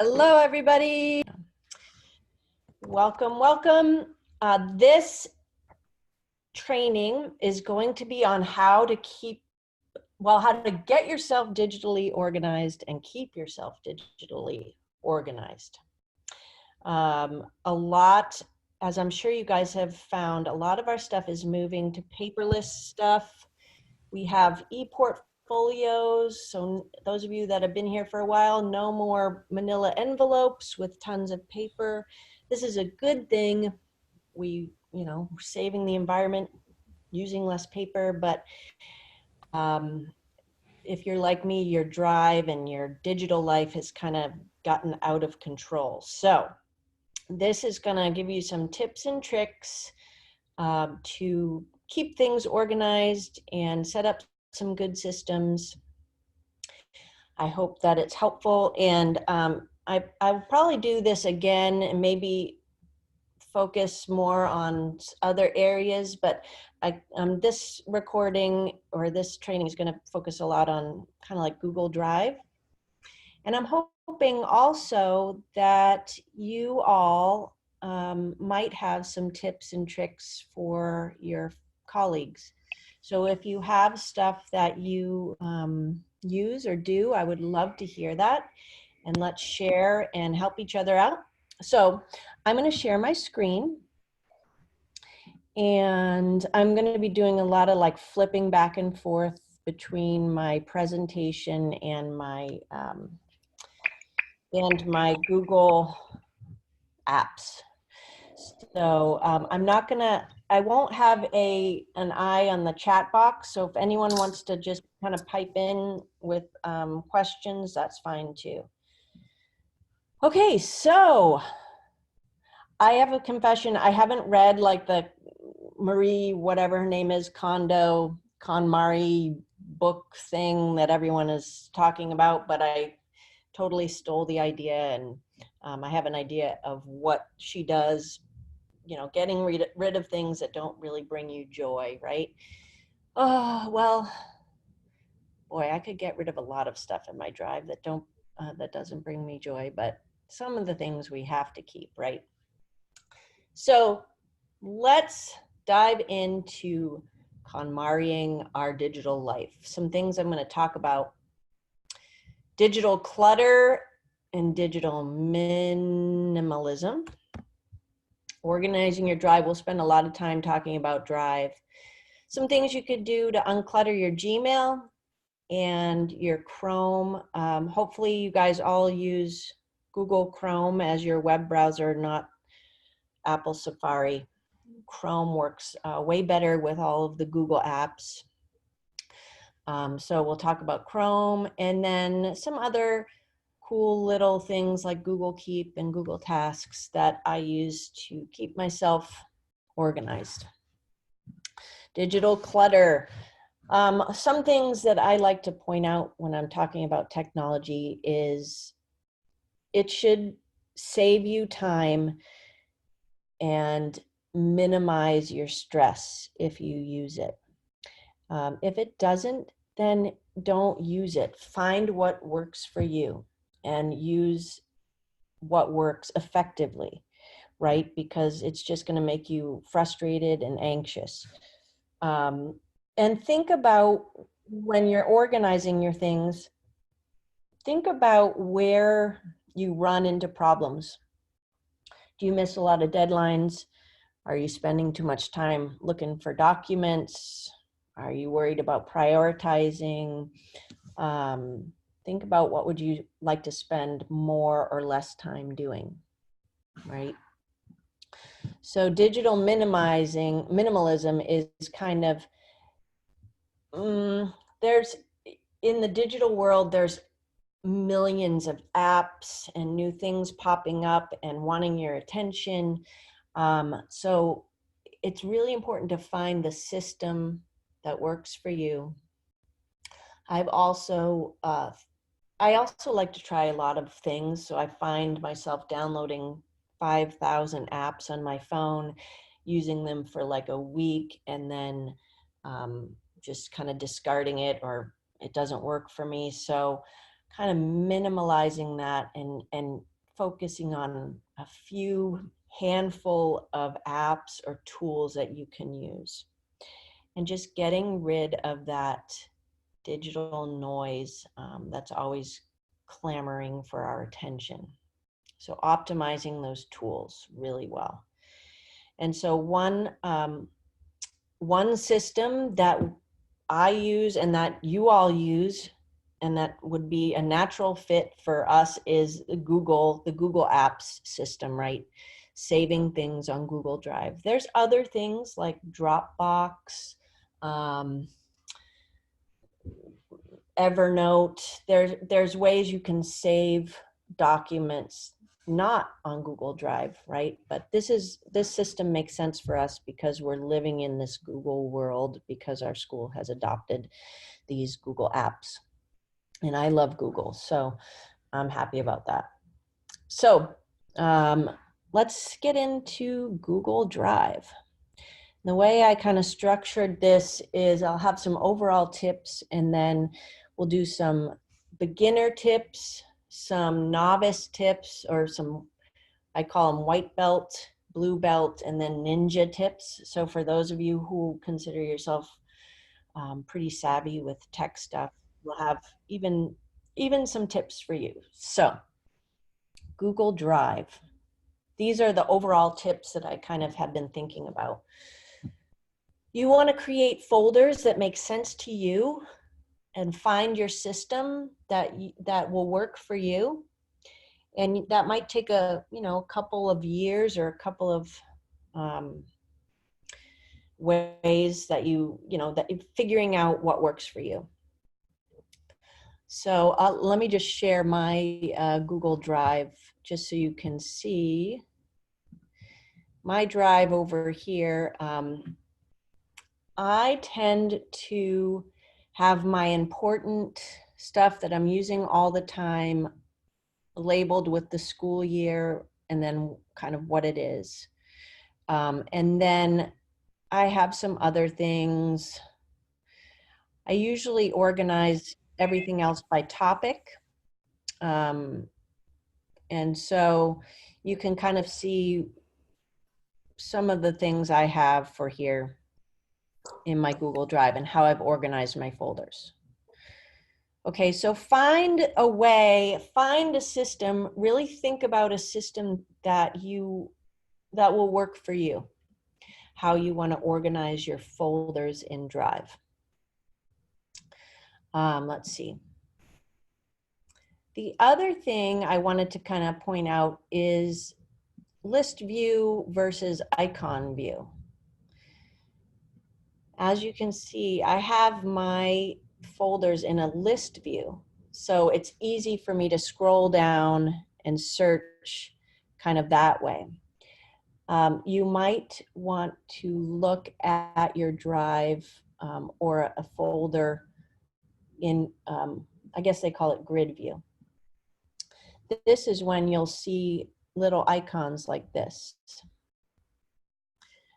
Hello, everybody. Welcome, welcome. This training is going to be on how to how to get yourself digitally organized and keep yourself digitally organized. As I'm sure you guys have found, a lot of our stuff is moving to paperless stuff. We have e-portfolios, so those of you that have been here for a while, no more manila envelopes with tons of paper. This is a good thing. We're saving the environment, using less paper, but if you're like me, your drive and your digital life has kind of gotten out of control. So this is gonna give you some tips and tricks to keep things organized and set up some good systems. I hope that it's helpful, and I'll probably do this again and maybe focus more on other areas, but this recording or this training is going to focus a lot on kind of like Google Drive. And I'm hoping also that you all might have some tips and tricks for your colleagues. So if you have stuff that you use or do, I would love to hear that. And let's share and help each other out. So I'm going to share my screen. And I'm going to be doing a lot of like flipping back and forth between my presentation and my Google apps. So I won't have an eye on the chat box. So if anyone wants to just kind of pipe in with questions, that's fine too. Okay, so I have a confession. I haven't read like the Marie, whatever her name is, KonMari book thing that everyone is talking about, but I totally stole the idea, and I have an idea of what she does, getting rid of things that don't really bring you joy, right? Oh, well, boy, I could get rid of a lot of stuff in my drive that doesn't bring me joy, but some of the things we have to keep, right? So let's dive into KonMariing our digital life. Some things I'm going to talk about: digital clutter and digital minimalism. Organizing your drive. We'll spend a lot of time talking about drive. Some things you could do to unclutter your Gmail and your Chrome. Hopefully you guys all use Google Chrome as your web browser, not Apple Safari. Chrome works way better with all of the Google apps. So we'll talk about Chrome, and then some other cool little things like Google Keep and Google Tasks that I use to keep myself organized. Digital clutter. Some things that I like to point out when I'm talking about technology is it should save you time and minimize your stress if you use it. If it doesn't, then don't use it. Find what works for you and use what works effectively, right? Because it's just going to make you frustrated and anxious. And think about when you're organizing your things, think about where you run into problems. Do you miss a lot of deadlines? Are you spending too much time looking for documents? Are you worried about prioritizing? Think about what would you like to spend more or less time doing, right? So digital minimalism is kind of, in the digital world, there's millions of apps and new things popping up and wanting your attention. So it's really important to find the system that works for you. I also like to try a lot of things. So I find myself downloading 5,000 apps on my phone, using them for like a week, and then just kind of discarding it, or it doesn't work for me. So kind of minimalizing that and focusing on a few handful of apps or tools that you can use, and just getting rid of that digital noise that's always clamoring for our attention. So optimizing those tools really well. And so one system that I use and that you all use and that would be a natural fit for us is the Google Apps system, right? Saving things on Google Drive. There's other things like Dropbox, Evernote. There's ways you can save documents not on Google Drive, right? But this system makes sense for us because we're living in this Google world, because our school has adopted these Google apps. And I love Google, so I'm happy about that. So let's get into Google Drive. The way I kind of structured this is I'll have some overall tips, and then we'll do some beginner tips, some novice tips, or some, I call them white belt, blue belt, and then ninja tips. So for those of you who consider yourself pretty savvy with tech stuff, we'll have even some tips for you. So Google Drive. These are the overall tips that I kind of have been thinking about. You want to create folders that make sense to you and find your system that will work for you. And that might take a couple of years or a couple of ways that that figuring out what works for you. So let me just share my Google Drive just so you can see my drive over here. I tend to have my important stuff that I'm using all the time labeled with the school year and then kind of what it is. And then I have some other things. I usually organize everything else by topic. And so you can kind of see some of the things I have for here in my Google Drive and how I've organized my folders. Okay, so find a system, really think about a system that will work for you, how you want to organize your folders in Drive. Let's see. The other thing I wanted to kind of point out is list view versus icon view. As you can see, I have my folders in a list view. So it's easy for me to scroll down and search kind of that way. You might want to look at your drive or a folder in, I guess they call it grid view. This is when you'll see little icons like this.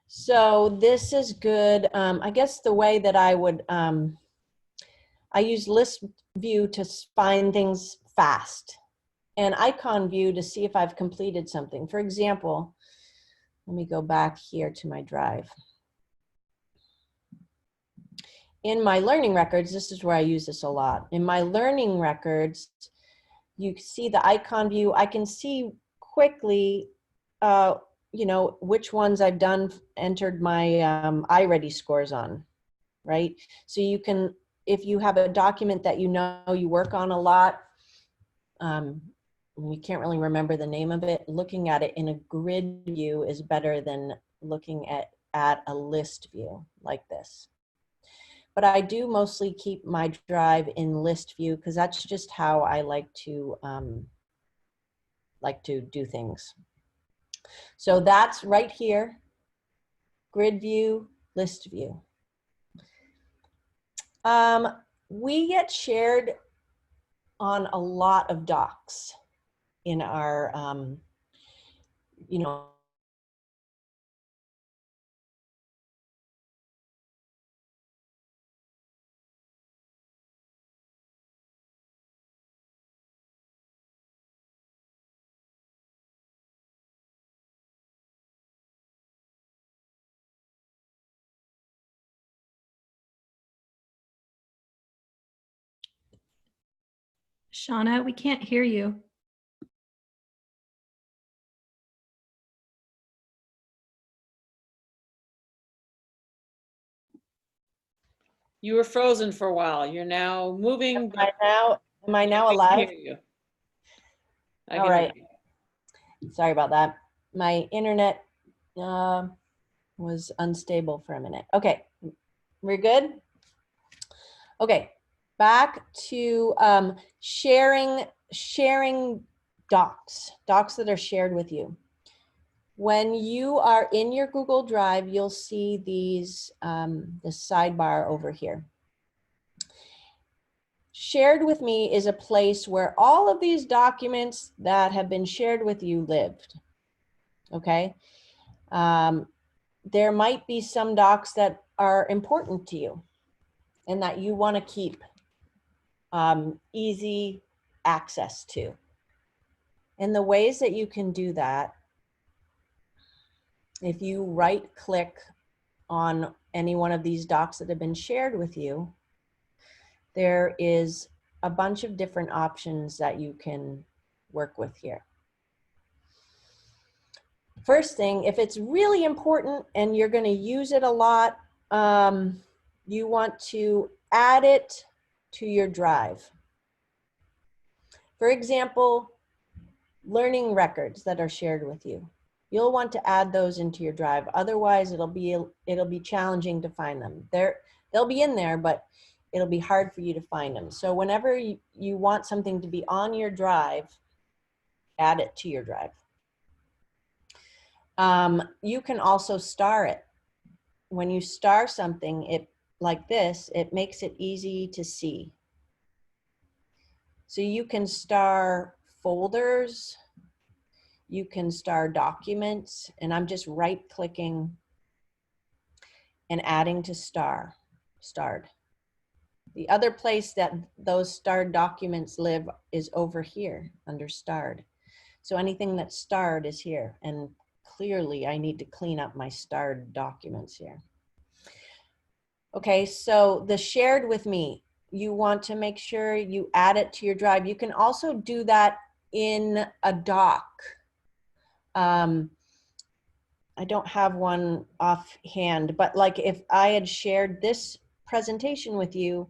So this is good. I guess the way that I would, I use list view to find things fast and icon view to see if I've completed something. For example, let me go back here to my drive. In my learning records, this is where I use this a lot. In my learning records, you see the icon view. I can see quickly, which ones I've entered my iReady scores on, right? So you can, if you have a document that you work on a lot, you can't really remember the name of it, looking at it in a grid view is better than looking at a list view like this. But I do mostly keep my drive in list view because that's just how I like to do things. So that's right here, grid view, list view. We get shared on a lot of docs in our, Shauna, we can't hear you. You were frozen for a while. You're now moving, but Am I now we can alive? hear you. All right. Sorry about that. My internet was unstable for a minute. Okay, we're good? Okay, back to sharing docs that are shared with you. When you are in your Google Drive, you'll see these, the sidebar over here. Shared with me is a place where all of these documents that have been shared with you lived, okay? There might be some docs that are important to you and that you want to keep easy access to. And the ways that you can do that, if you right click on any one of these docs that have been shared with you, there is a bunch of different options that you can work with here. First thing, if it's really important and you're going to use it a lot, you want to add it to your drive. For example, learning records that are shared with you. You'll want to add those into your drive. Otherwise, it'll be challenging to find them. They'll be in there, but it'll be hard for you to find them. So whenever you want something to be on your drive, add it to your drive. You can also star it. When you star something like this, it makes it easy to see. So you can star folders, you can star documents, and I'm just right clicking and adding to starred. The other place that those starred documents live is over here under starred. So anything that's starred is here, and clearly I need to clean up my starred documents here. Okay, so the shared with me, you want to make sure you add it to your drive. You can also do that in a doc. I don't have one offhand, but like if I had shared this presentation with you,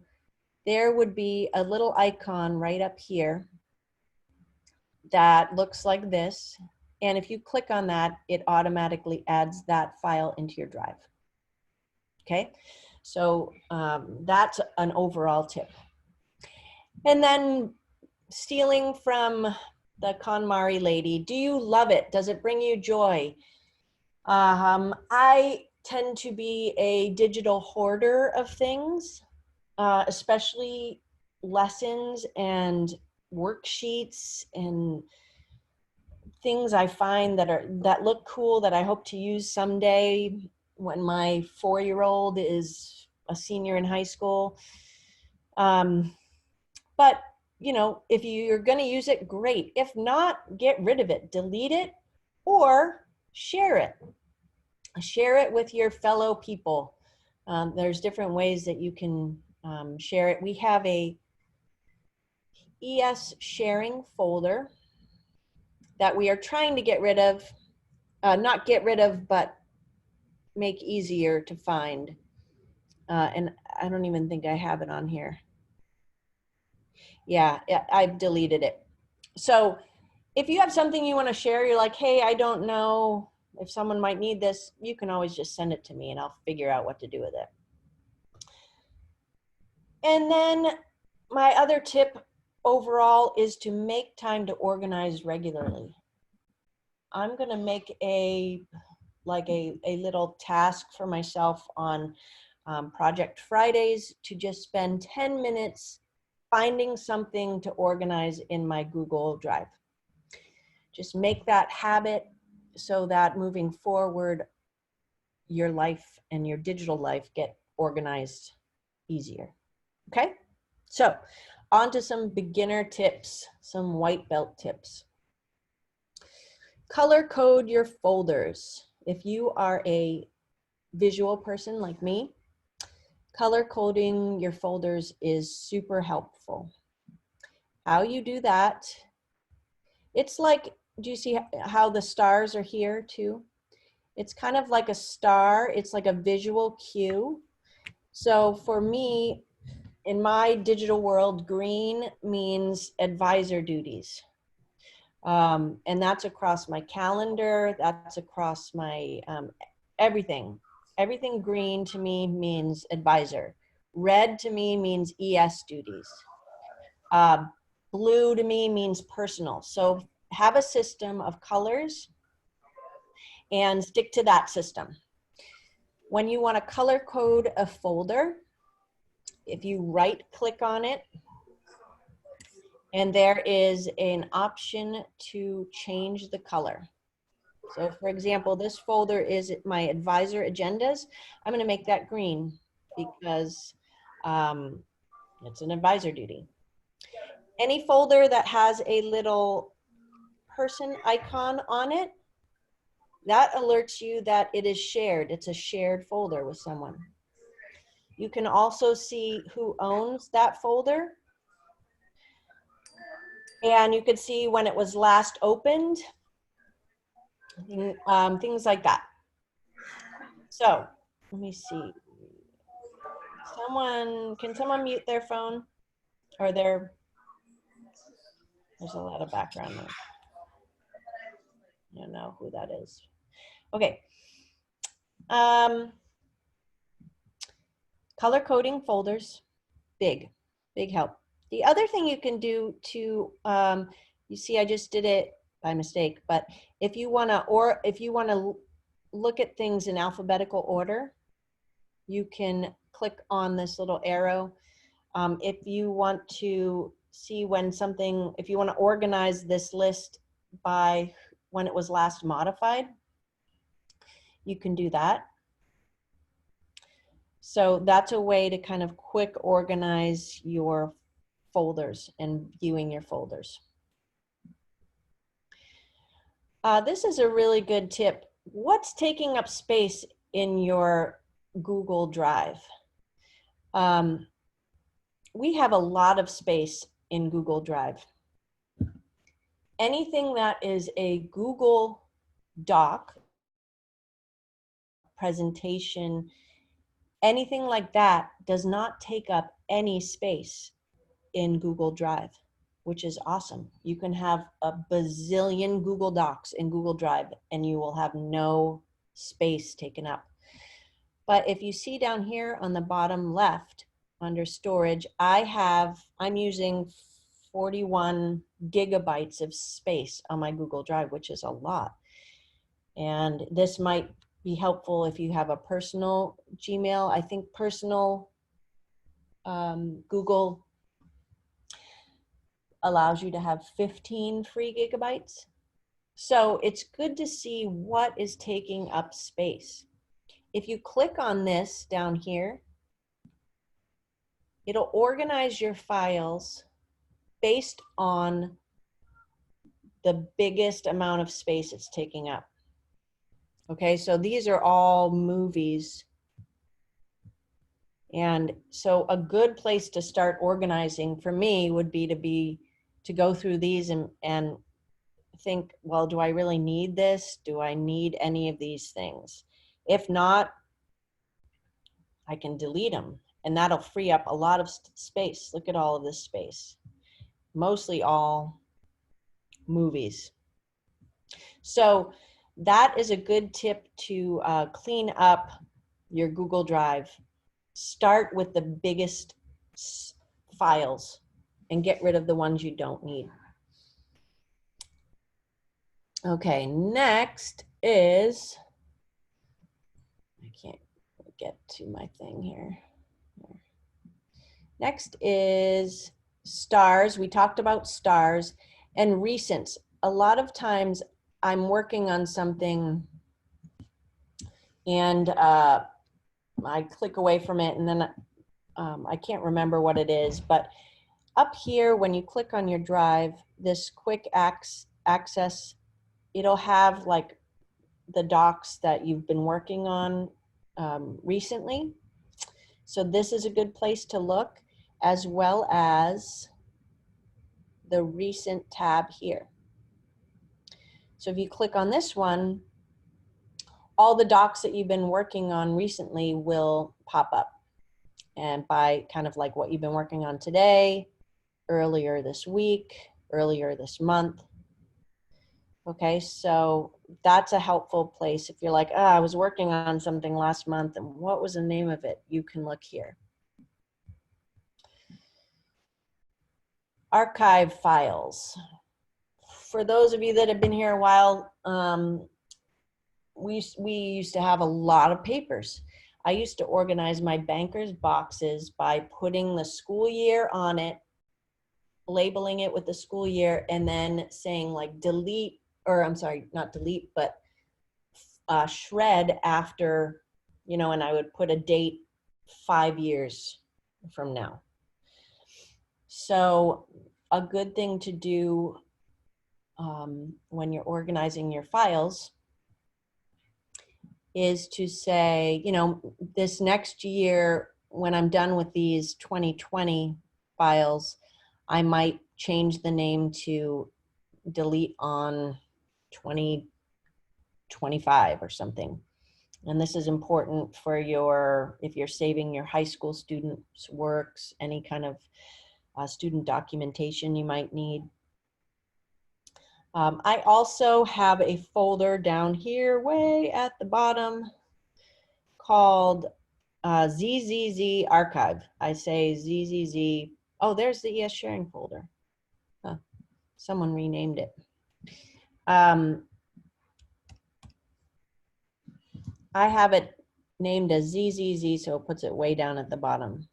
there would be a little icon right up here that looks like this. And if you click on that, it automatically adds that file into your drive. Okay, so that's an overall tip. And then stealing from the KonMari lady, do you love it? Does it bring you joy? I tend to be a digital hoarder of things, especially lessons and worksheets and things I find that look cool that I hope to use someday when my 4-year-old is a senior in high school. But you know, if you're going to use it, great. If not, get rid of it, delete it, or share it. Share it with your fellow people. There's different ways that you can share it. We have a ES sharing folder that we are trying to get rid of, not get rid of, but make easier to find. And I don't even think I have it on here. Yeah, I've deleted it. So if you have something you want to share, you're like, hey, I don't know if someone might need this, you can always just send it to me and I'll figure out what to do with it. And then my other tip overall is to make time to organize regularly. I'm going to make a little task for myself on Project Fridays to just spend 10 minutes finding something to organize in my Google Drive. Just make that habit so that moving forward, your life and your digital life get organized easier. Okay, so on to some beginner tips, some white belt tips. Color code your folders. If you are a visual person like me, color coding your folders is super helpful. how you do that, it's like, do you see how the stars are here too? It's kind of like a star. It's like a visual cue. So for me, in my digital world, green means advisor duties. And that's across my calendar. That's across my everything. Everything green to me means advisor. Red to me means ES duties. Blue to me means personal. So have a system of colors and stick to that system. When you want to color code a folder, if you right click on it, and there is an option to change the color. So for example, this folder is my advisor agendas. I'm going to make that green because it's an advisor duty. Any folder that has a little person icon on it, that alerts you that it is shared. It's a shared folder with someone. You can also see who owns that folder. And you can see when it was last opened, things like that. So let me see. Can someone mute their phone or there's a lot of background noise. I don't know who that is. Okay. Color coding folders, big help. The other thing you can do to, you see, I just did it by mistake, but if you want to look at things in alphabetical order, you can click on this little arrow. If you want to see when if you want to organize this list by when it was last modified, you can do that. So that's a way to kind of quick organize your folders and viewing your folders. This is a really good tip. What's taking up space in your Google Drive? We have a lot of space in Google Drive. Anything that is a Google Doc, presentation, anything like that does not take up any space in Google Drive, which is awesome. You can have a bazillion Google Docs in Google Drive and you will have no space taken up. But if you see down here on the bottom left under storage, I'm using 41 gigabytes of space on my Google Drive, which is a lot. And this might be helpful if you have a personal Gmail. I think personal Google allows you to have 15 free gigabytes. So it's good to see what is taking up space. If you click on this down here, it'll organize your files based on the biggest amount of space it's taking up. Okay, so these are all movies. And so a good place to start organizing for me would be to go through these and think, well, do I really need this? Do I need any of these things? If not, I can delete them and that'll free up a lot of space. Look at all of this space. Mostly all movies. So that is a good tip to clean up your Google Drive. Start with the biggest files and get rid of the ones you don't need. Okay, next is, I can't get to my thing here. Next is stars. We talked about stars and recents. A lot of times I'm working on something and I click away from it and then I can't remember what it is, but up here when you click on your drive, this quick access, it'll have like the docs that you've been working on recently. So this is a good place to look, as well as the recent tab here. So if you click on this one, all the docs that you've been working on recently will pop up. And by kind of like what you've been working on today, earlier this week, earlier this month. Okay, so that's a helpful place. If you're like, oh, I was working on something last month and what was the name of it? You can look here. Archive files. For those of you that have been here a while, we used to have a lot of papers. I used to organize my banker's boxes by putting the school year on it, labeling it with the school year, and then saying like delete, or I'm sorry, not delete, but shred after, you know, and I would put a date 5 years from now. So a good thing to do when you're organizing your files is to say, you know, this next year, when I'm done with these 2020 files, I might change the name to delete on 2025 or something. And this is important for your, if you're saving your high school students' works, any kind of student documentation you might need. I also have a folder down here way at the bottom called ZZZ Archive. I say ZZZ. Oh, there's the ES sharing folder. Huh. Someone renamed it. I have it named as ZZZ, so it puts it way down at the bottom.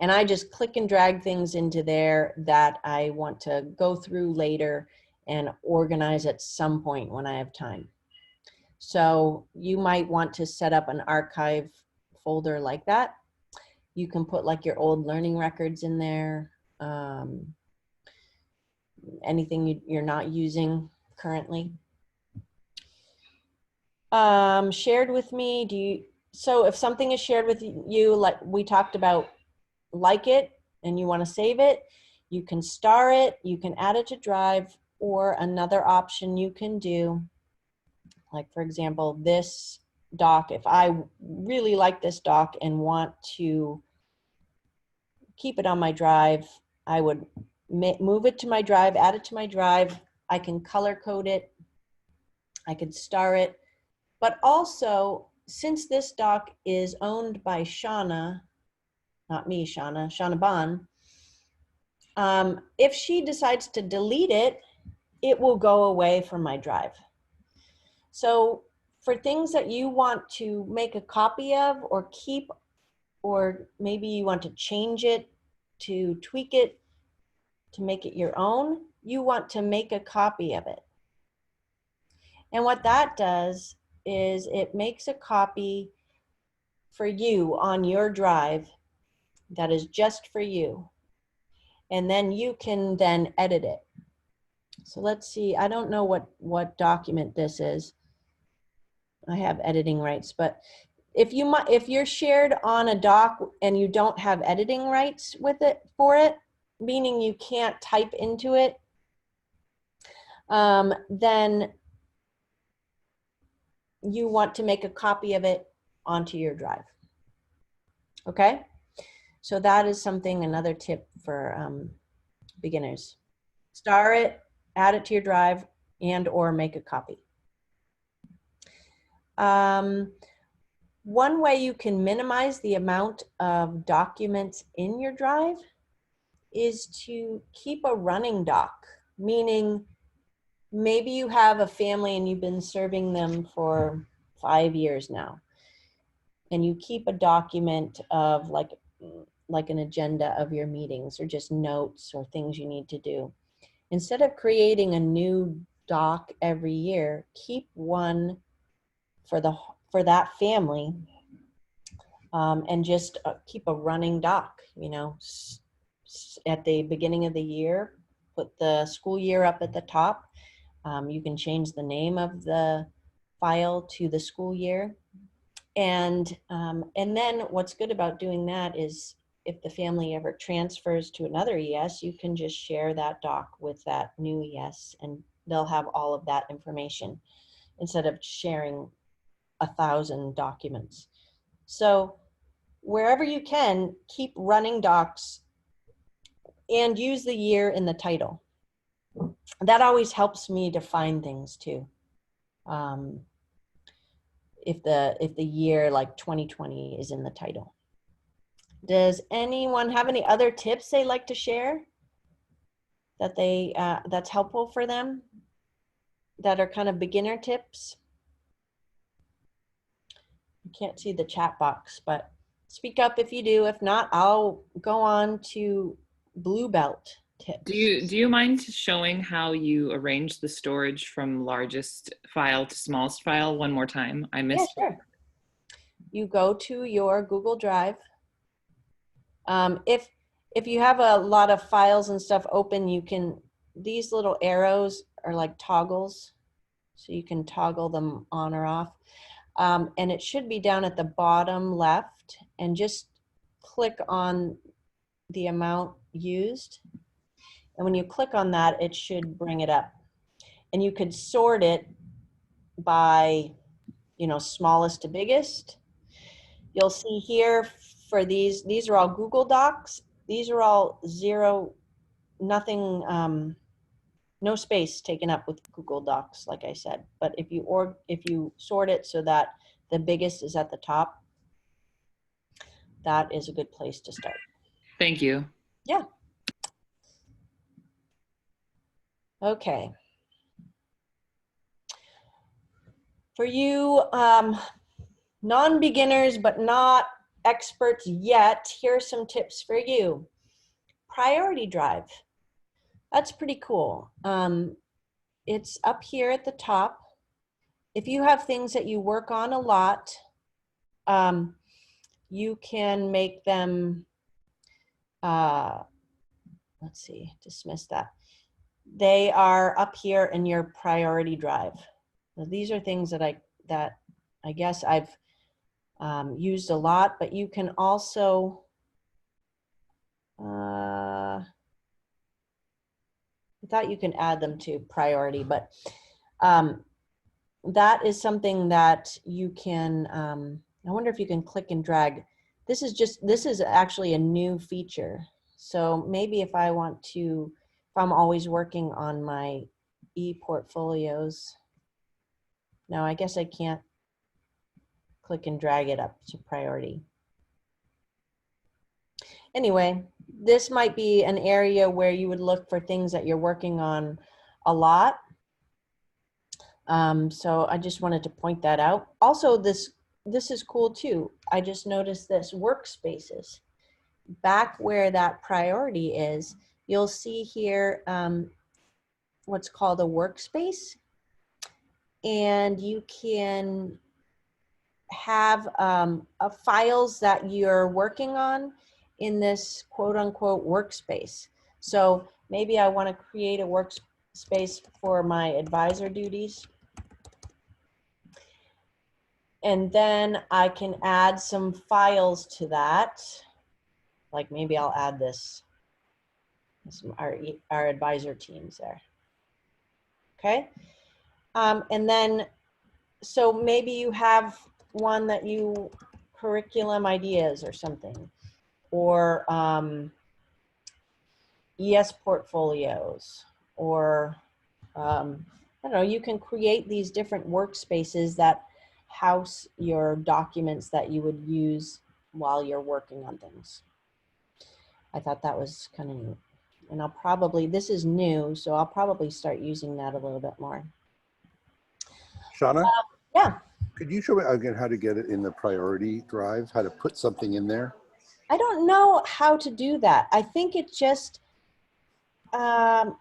And I just click and drag things into there that I want to go through later and organize at some point when I have time. So you might want to set up an archive folder like that. You can put like your old learning records in there, anything you're not using currently. Shared with me, so if something is shared with you, like we talked about, like it and you want to save it, you can star it, you can add it to Drive, or another option you can do, like for example, this doc, if I really like this doc and want to keep it on my Drive, I would move it to my Drive, add it to my Drive. I can color code it, I could star it, but also since this doc is owned by Shauna, not me, Shauna Bond, if she decides to delete it, it will go away from my Drive. So for things that you want to make a copy of or keep, or maybe you want to change it, to tweak it, to make it your own, you want to make a copy of it. And what that does is it makes a copy for you on your Drive that is just for you. And then you can then edit it. So let's see, I don't know what document this is. I have editing rights, but if you're shared on a doc and you don't have editing rights with it for it, meaning you can't type into it, then you want to make a copy of it onto your Drive. Okay, so that is something, another tip for beginners. Star it, add it to your Drive, and or make a copy. One way you can minimize the amount of documents in your Drive is to keep a running doc, meaning maybe you have a family and you've been serving them for 5 years now, and you keep a document of like an agenda of your meetings or just notes or things you need to do. Instead of creating a new doc every year, keep one for that family, and just keep a running doc, you know, at the beginning of the year, put the school year up at the top. You can change the name of the file to the school year. And then what's good about doing that is if the family ever transfers to another ES, you can just share that doc with that new ES and they'll have all of that information instead of sharing 1,000 documents. So wherever you can, keep running docs and use the year in the title. That always helps me to find things too. If the year like 2020 is in the title. Does anyone have any other tips they'd like to share that that's helpful for them, that are kind of beginner tips? I can't see the chat box, but speak up if you do. If not, I'll go on to Blue Belt tips. Do you mind showing how you arrange the storage from largest file to smallest file one more time? I missed. Yeah, sure. You go to your Google Drive. If you have a lot of files and stuff open, you can, these little arrows are like toggles, so you can toggle them on or off. And it should be down at the bottom left, and just click on the amount used. And when you click on that, it should bring it up. And you could sort it by, smallest to biggest. You'll see here for these are all Google Docs. These are all nothing, no space taken up with Google Docs, like I said. But if you sort it so that the biggest is at the top, that is a good place to start. Thank you. Yeah. Okay. For you non-beginners but not experts yet, here's some tips for you. Priority Drive. That's pretty cool. It's up here at the top. If you have things that you work on a lot, you can make them, let's see, dismiss that. They are up here in your Priority Drive. So these are things that I guess I've used a lot, but you can also, I thought you can add them to priority, but that is something that you can, I wonder if you can click and drag. This is actually a new feature. So maybe if I want to, if I'm always working on my e-portfolios, no, I guess I can't click and drag it up to priority. Anyway, this might be an area where you would look for things that you're working on a lot. So I just wanted to point that out. Also, this is cool too. I just noticed this, workspaces. Back where that priority is, you'll see here what's called a workspace. And you can have files that you're working on in this quote unquote workspace. So maybe I want to create a workspace for my advisor duties. And then I can add some files to that. Like maybe I'll add this, our advisor teams there. Okay. And then, so maybe you have one that you, curriculum ideas or something, or ES portfolios, or I don't know, you can create these different workspaces that house your documents that you would use while you're working on things. I thought that was kind of neat. And I'll probably, this is new, so I'll probably start using that a little bit more. Shauna? Yeah. Could you show me again how to get it in the priority drive, how to put something in there? I don't know how to do that. I think it just, I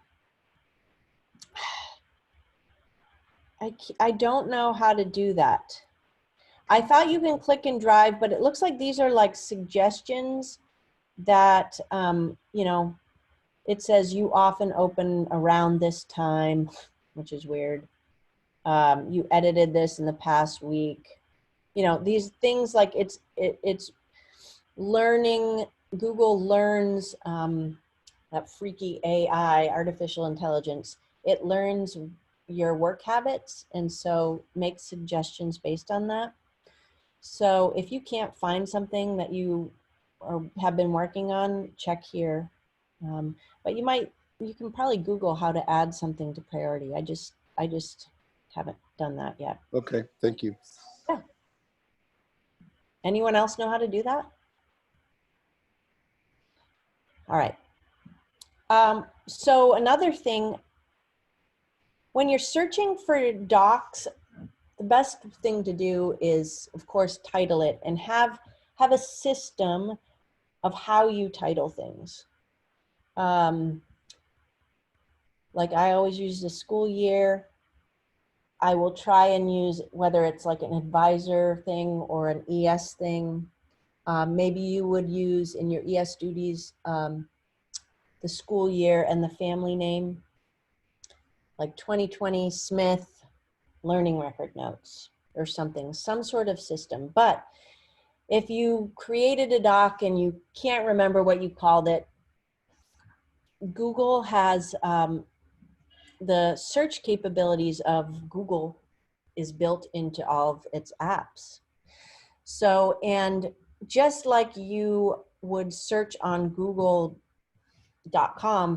don't know how to do that. I thought you can click and drive, but it looks like these are like suggestions that, you know, it says you often open around this time, which is weird. You edited this in the past week. You know, these things like it's learning Google learns that freaky AI, artificial intelligence, it learns your work habits and so makes suggestions based on that. So if you can't find something that you have been working on, check here. But you can probably Google how to add something to priority. I just haven't done that yet. Okay, thank you. Anyone else know how to do that? All right. So another thing, when you're searching for docs, the best thing to do is, of course, title it and have a system of how you title things. Like I always use the school year. I will try and use whether it's like an advisor thing or an ES thing. Maybe you would use in your ES duties the school year and the family name, like 2020 Smith learning record notes or something, some sort of system. But if you created a doc and you can't remember what you called it, Google has the search capabilities of Google is built into all of its apps. So, and just like you would search on Google.com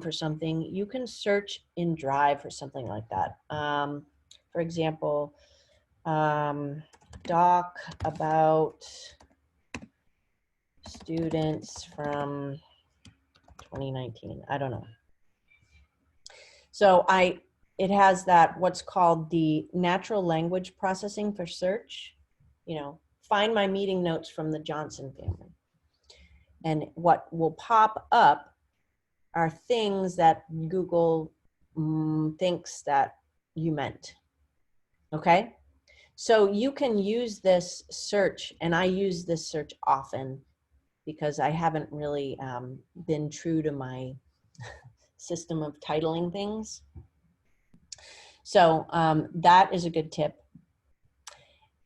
for something, you can search in Drive for something like that. For example, doc about students from 2019. I don't know. So it has that what's called the natural language processing for search. You know, find my meeting notes from the Johnson family. And what will pop up are things that Google thinks that you meant. Okay? So you can use this search, and I use this search often because I haven't really been true to my system of titling things. So that is a good tip.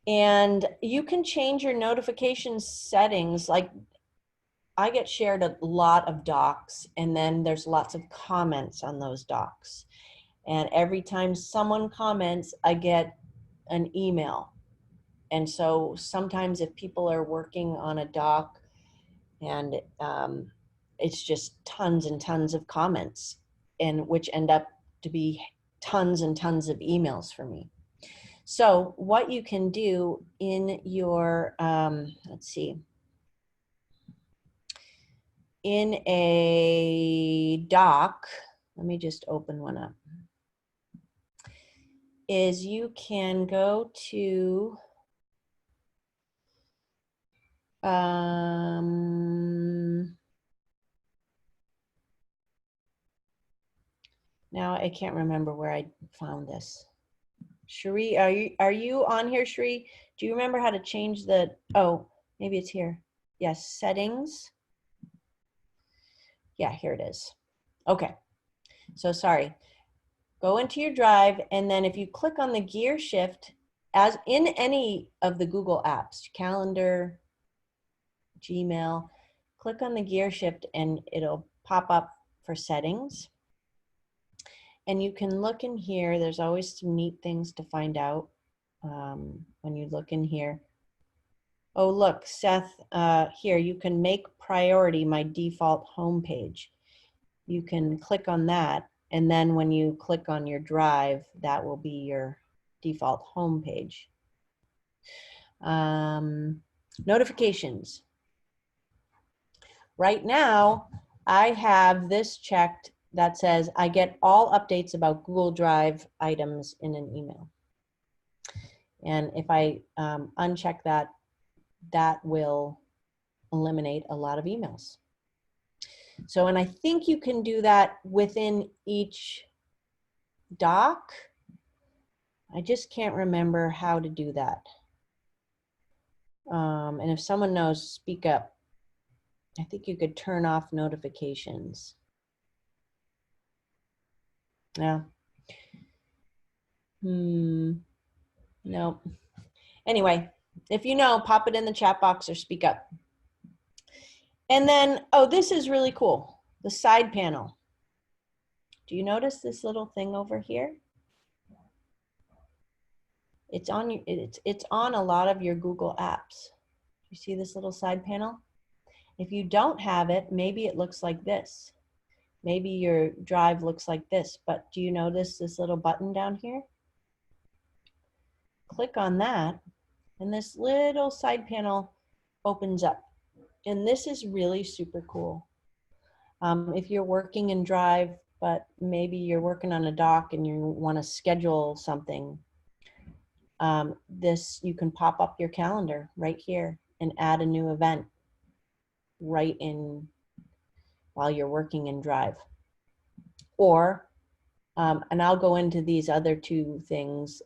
And you can change your notification settings. Like I get shared a lot of docs and then there's lots of comments on those docs. And every time someone comments, I get an email. And so sometimes if people are working on a doc and it's just tons and tons of comments, and which end up to be tons and tons of emails for me. So what you can do in your, let's see, in a doc, let me just open one up, is you can go to, now I can't remember where I found this. Cherie, are you on here, Cherie? Do you remember how to change the, oh, maybe it's here. Yes, settings. Yeah, here it is. Okay, so sorry. Go into your Drive, and then if you click on the gear shift, as in any of the Google apps, Calendar, Gmail, click on the gear shift and it'll pop up for settings. And you can look in here. There's always some neat things to find out when you look in here. Oh, look, Seth, here, you can make priority my default homepage. You can click on that. And then when you click on your Drive, that will be your default homepage. Notifications. Right now, I have this checked that says I get all updates about Google Drive items in an email. And if I uncheck that, that will eliminate a lot of emails. So, and I think you can do that within each doc. I just can't remember how to do that. And if someone knows, speak up. I think you could turn off notifications. No. No. Anyway, if you know, pop it in the chat box or speak up. And then, oh, this is really cool. The side panel. Do you notice this little thing over here? It's on it's on a lot of your Google apps. You see this little side panel? If you don't have it, maybe it looks like this. Maybe your drive looks like this, but do you notice this little button down here? Click on that, and this little side panel opens up. And this is really super cool. If you're working in Drive, but maybe you're working on a doc and you want to schedule something, this, you can pop up your calendar right here and add a new event right in while you're working in Drive. Or, and I'll go into these other two things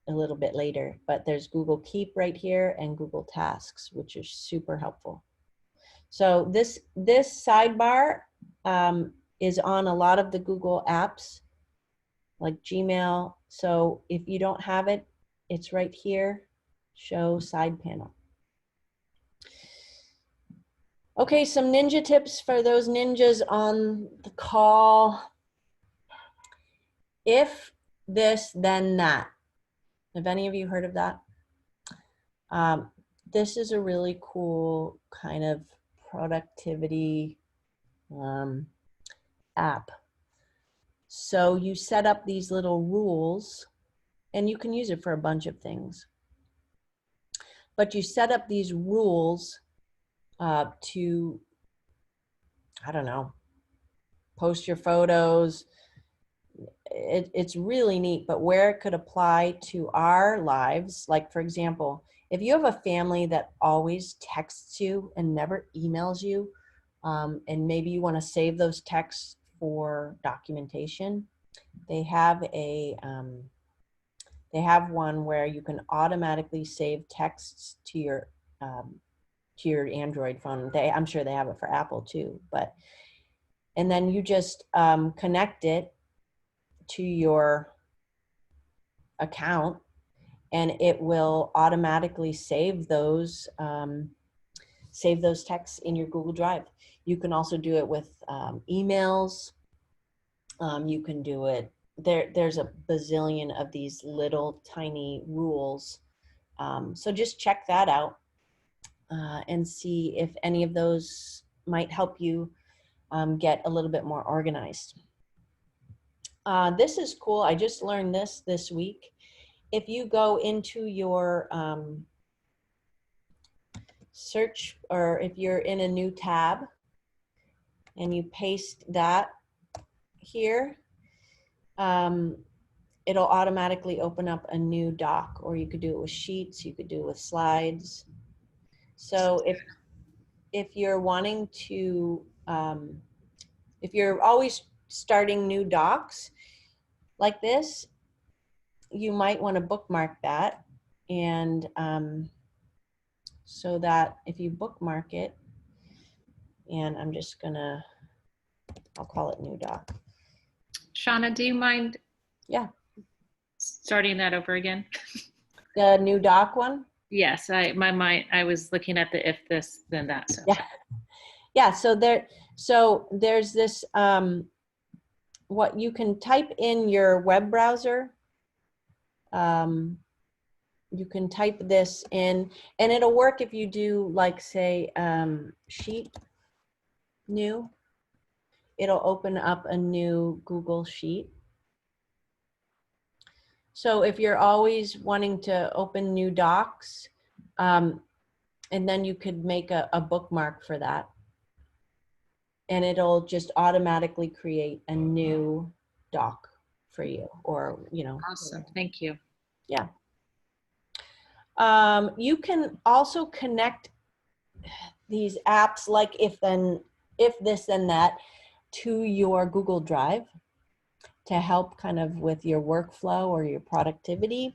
a little bit later, but there's Google Keep right here and Google Tasks, which is super helpful. So this sidebar is on a lot of the Google apps like Gmail. So if you don't have it, it's right here, show side panel. Okay, some ninja tips for those ninjas on the call. If this, then that. Have any of you heard of that? This is a really cool kind of productivity app. So you set up these little rules, and you can use it for a bunch of things. But you set up these rules to, I don't know, post your photos. It's really neat, but where it could apply to our lives, like for example, if you have a family that always texts you and never emails you, and maybe you want to save those texts for documentation, they have one where you can automatically save texts to your Android phone. I'm sure they have it for Apple too, and then you just connect it to your account, and it will automatically save those texts in your Google Drive. You can also do it with emails. You can do it. There's a bazillion of these little tiny rules. So just check that out and see if any of those might help you get a little bit more organized. This is cool. I just learned this week. If you go into your search, or if you're in a new tab and you paste that here, it'll automatically open up a new doc, or you could do it with sheets, you could do it with slides. So if you're wanting to, if you're always starting new docs like this, you might want to bookmark that, and so that if you bookmark it, and I'm just gonna, I'll call it new doc. Shauna, do you mind? Yeah. Starting that over again? The new doc one? Yes, I was looking at the if this, then that. So. Yeah. Yeah, so there's this, what you can type in your web browser. You can type this in, and it'll work if you do, like, say, sheet new. It'll open up a new Google Sheet. So if you're always wanting to open new docs, and then you could make a bookmark for that, and it'll just automatically create a new doc for you, or, you know. Awesome, thank you. Yeah. You can also connect these apps like if this, then that to your Google Drive to help kind of with your workflow or your productivity.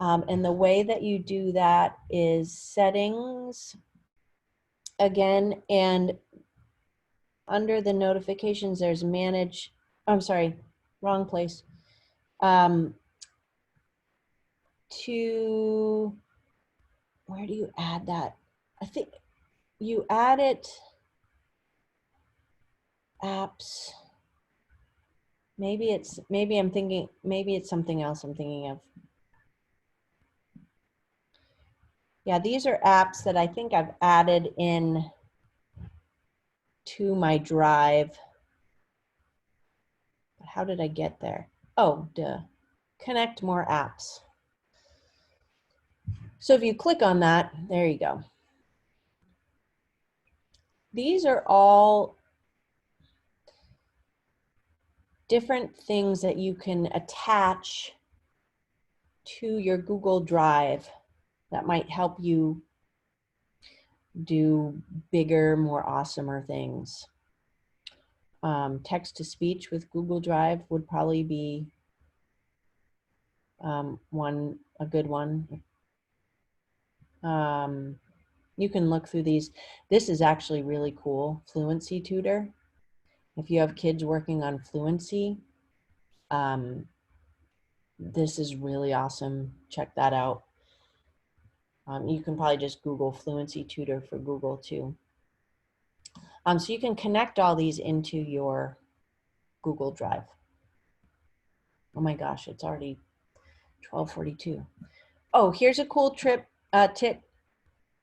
And the way that you do that is settings again, and under the notifications, there's manage, I'm sorry, wrong place. To, where do you add that? I think you add it, apps, maybe it's something else I'm thinking of. Yeah, these are apps that I think I've added in to my drive. How did I get there? Oh, duh. Connect more apps. So if you click on that, there you go. These are all different things that you can attach to your Google Drive that might help you do bigger, more awesomer things. Text to speech with Google Drive would probably be a good one. You can look through these. This is actually really cool, Fluency Tutor. If you have kids working on fluency, this is really awesome. Check that out. You can probably just Google Fluency Tutor for Google too. So you can connect all these into your Google Drive. Oh my gosh, it's already 12:42. Oh, here's a cool tip.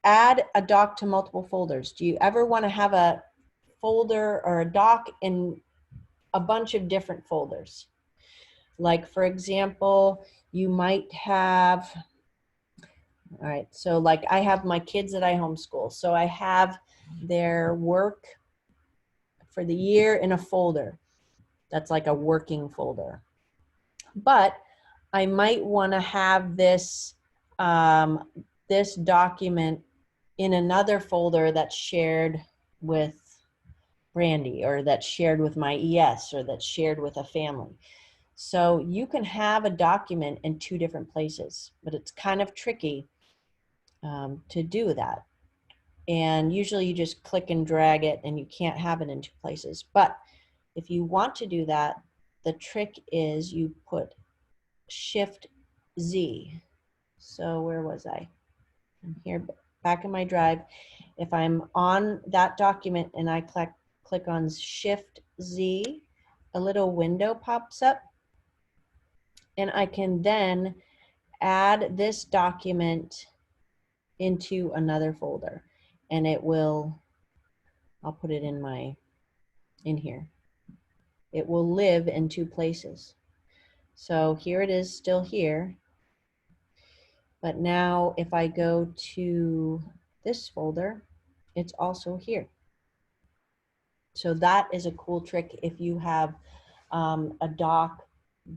Add a doc to multiple folders. Do you ever want to have a folder or a doc in a bunch of different folders? Like, for example, you might have, all right, so like I have my kids that I homeschool. So I have their work for the year in a folder. That's like a working folder. But I might want to have this, this document in another folder that's shared with Brandy, or that's shared with my ES, or that's shared with a family. So you can have a document in two different places, but it's kind of tricky to do that. And usually you just click and drag it and you can't have it in two places. But if you want to do that, the trick is you put Shift Z. So where was I? I'm here back in my drive. If I'm on that document and I click on Shift Z, a little window pops up, and I can then add this document into another folder, and it will, I'll put it in here. It will live in two places. So here it is, still here. But now if I go to this folder, it's also here. So that is a cool trick if you have a doc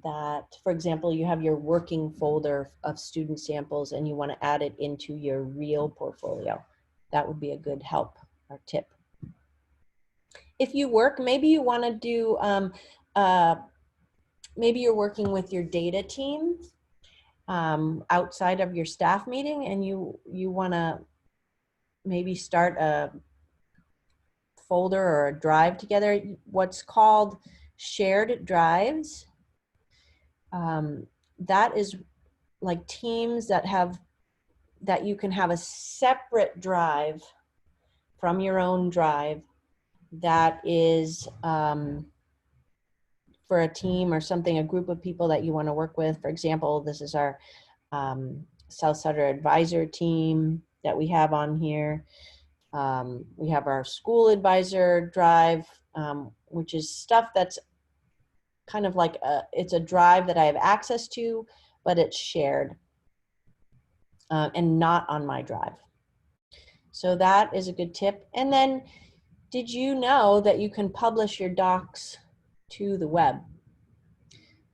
that, for example, you have your working folder of student samples and you want to add it into your real portfolio. That would be a good help or tip. If you work, maybe you want to do, maybe you're working with your data team outside of your staff meeting, and you want to maybe start a folder or a drive together, what's called shared drives. That is like teams that you can have a separate drive from your own drive that is for a team or something, a group of people that you want to work with. For example, this is our South Sutter advisor team that we have on here. We have our school advisor drive, which is stuff that's kind of like it's a drive that I have access to, but it's shared and not on my drive. So that is a good tip. And then, did you know that you can publish your docs to the web?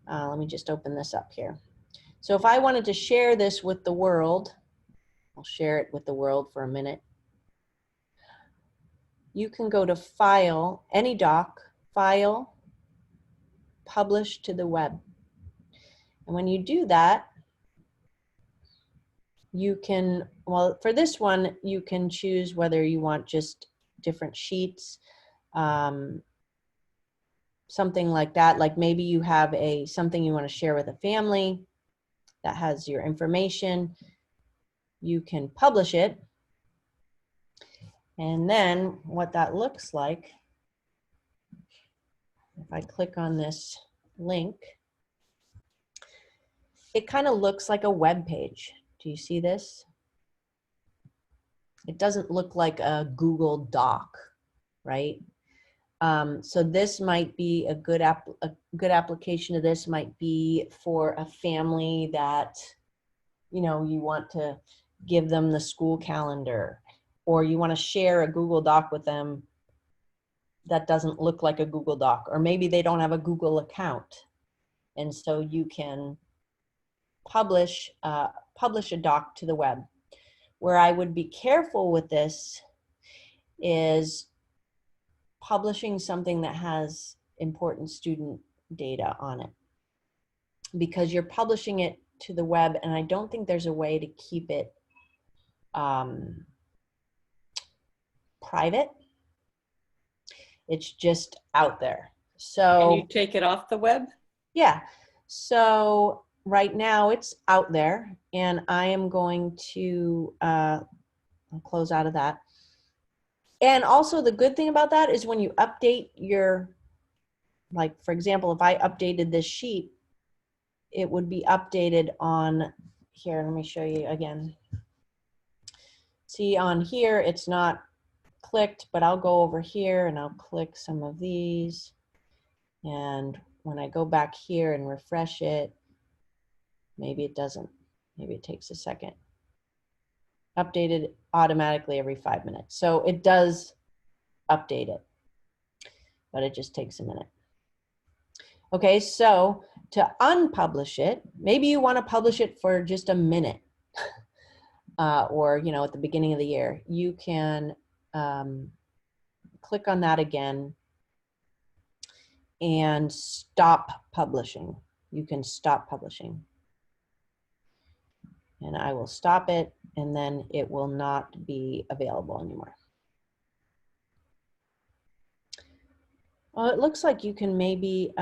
Let me just open this up here. So if I wanted to share this with the world, I'll share it with the world for a minute. You can go to File, any doc, File, Publish to the web. And when you do that, you can, well, for this one, you can choose whether you want just different sheets, something like that. Like maybe you have something you want to share with a family that has your information. You can publish it. And then what that looks like, if I click on this link, it kind of looks like a web page. Do you see this? It doesn't look like a Google Doc, right? So this might be a good application of this might be for a family that, you know, you want to give them the school calendar, or you want to share a Google Doc with them that doesn't look like a Google Doc, or maybe they don't have a Google account. And so you can publish a doc to the web. Where I would be careful with this is publishing something that has important student data on it, because you're publishing it to the web, and I don't think there's a way to keep it private. It's just out there. Can So you take it off the web? yeah, so right now it's out there, and I am going to I'll close out of that. And also the good thing about that is when you update your, like for example, if I updated this sheet, it would be updated on here. Let me show you again. See, on here it's not clicked, but I'll go over here and I'll click some of these. And when I go back here and refresh it, maybe it doesn't. Maybe it takes a second. Updated automatically every 5 minutes. So it does update it, but it just takes a minute. Okay, so to unpublish it, maybe you want to publish it for just a minute, or you know, at the beginning of the year, you can click on that again and stop publishing. You can stop publishing. And I will stop it, and then it will not be available anymore. Well, it looks like you can maybe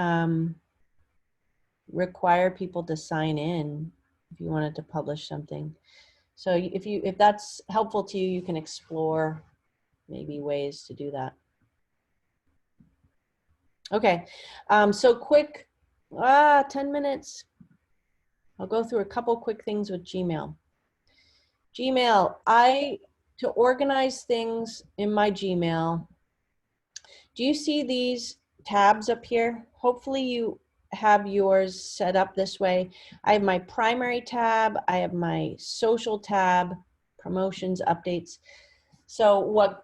require people to sign in if you wanted to publish something. So if that's helpful to you, you can explore maybe ways to do that. Okay, so quick, 10 minutes. I'll go through a couple quick things with Gmail. Gmail, to organize things in my Gmail, do you see these tabs up here? Hopefully you have yours set up this way. I have my primary tab, I have my social tab, promotions, updates. So what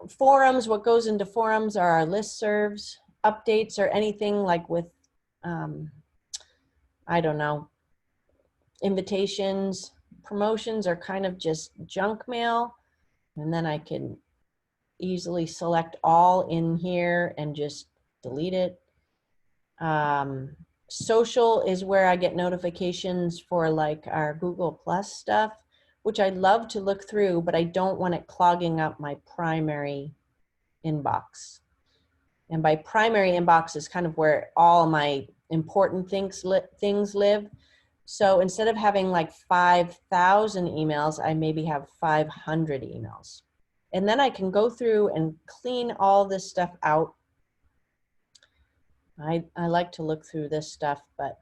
goes into forums are our listservs, updates, or anything like with, I don't know, invitations. Promotions are kind of just junk mail, and then I can easily select all in here and just delete it. Social is where I get notifications for like our Google Plus stuff, which I love to look through, but I don't want it clogging up my primary inbox. And by primary inbox is kind of where all my important things live. So instead of having like 5,000 emails, I maybe have 500 emails. And then I can go through and clean all this stuff out. I like to look through this stuff, but,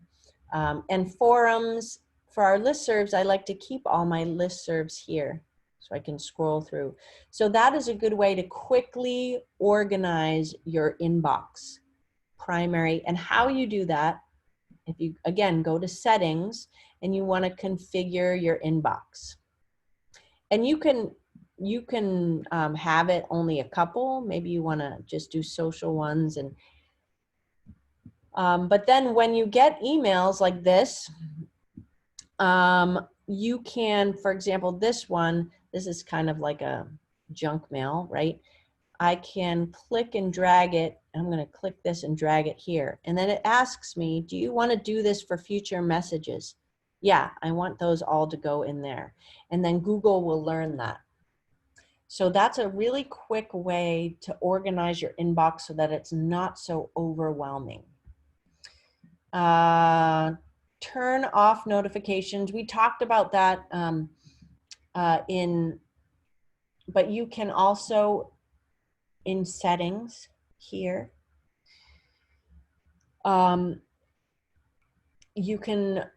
and forums, for our listservs, I like to keep all my listservs here so I can scroll through. So that is a good way to quickly organize your inbox, primary. And how you do that, if you, again, go to settings and you want to configure your inbox. And you can have it only a couple. Maybe you want to just do social ones. And but then when you get emails like this, you can, for example, this one, this is kind of like a junk mail, right? I can click and drag it. I'm going to click this and drag it here. And then it asks me, do you want to do this for future messages? Yeah, I want those all to go in there. And then Google will learn that. So that's a really quick way to organize your inbox so that it's not so overwhelming. Turn off notifications. We talked about that but you can also in settings here, you can